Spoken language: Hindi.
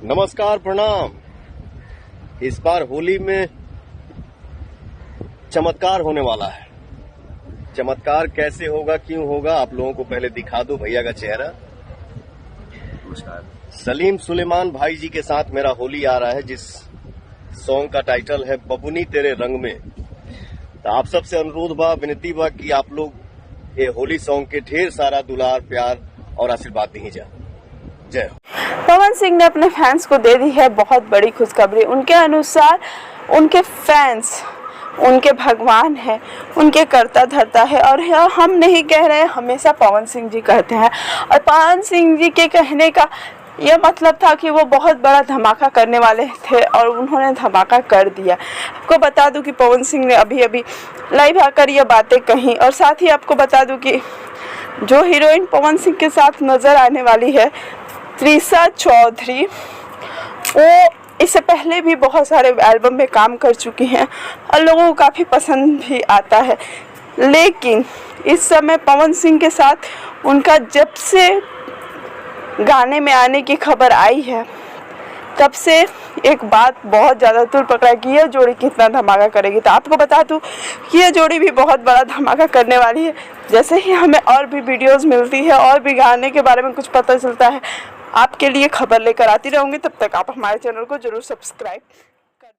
नमस्कार, प्रणाम। इस बार होली में चमत्कार होने वाला है। चमत्कार कैसे होगा, क्यों होगा, आप लोगों को पहले दिखा दो भैया का चेहरा। नमस्कार। सलीम सुलेमान भाई जी के साथ मेरा होली आ रहा है, जिस सॉन्ग का टाइटल है बबुनी तेरे रंग में। तो आप सबसे अनुरोध बा, विनती बा कि आप लोग ये होली सॉन्ग के ढेर सारा दुलार, प्यार और आशीर्वाद दीजिए। जय हो। पवन सिंह ने अपने फैंस को दे दी है बहुत बड़ी खुशखबरी। उनके अनुसार उनके फैंस उनके भगवान है, उनके करता धरता है। और हम नहीं कह रहे हैं, हमेशा पवन सिंह जी कहते हैं। और पवन सिंह जी के कहने का यह मतलब था कि वो बहुत बड़ा धमाका करने वाले थे और उन्होंने धमाका कर दिया। आपको बता दूं कि पवन सिंह ने अभी अभी लाइव आकर यह बातें कही। और साथ ही आपको बता दूं कि जो हीरोइन पवन सिंह के साथ नज़र आने वाली है, त्रिशा चौधरी, वो इससे पहले भी बहुत सारे एल्बम में काम कर चुकी हैं और लोगों को काफ़ी पसंद भी आता है। लेकिन इस समय पवन सिंह के साथ उनका जब से गाने में आने की खबर आई है, तब से एक बात बहुत ज़्यादा तुल पकड़ा कि यह जोड़ी कितना धमाका करेगी। तो आपको बता दूं कि यह जोड़ी भी बहुत बड़ा धमाका करने वाली है। जैसे ही हमें और भी वीडियोस मिलती है और भी गाने के बारे में कुछ पता चलता है, आपके लिए खबर लेकर आती रहूँगी। तब तक आप हमारे चैनल को जरूर सब्सक्राइब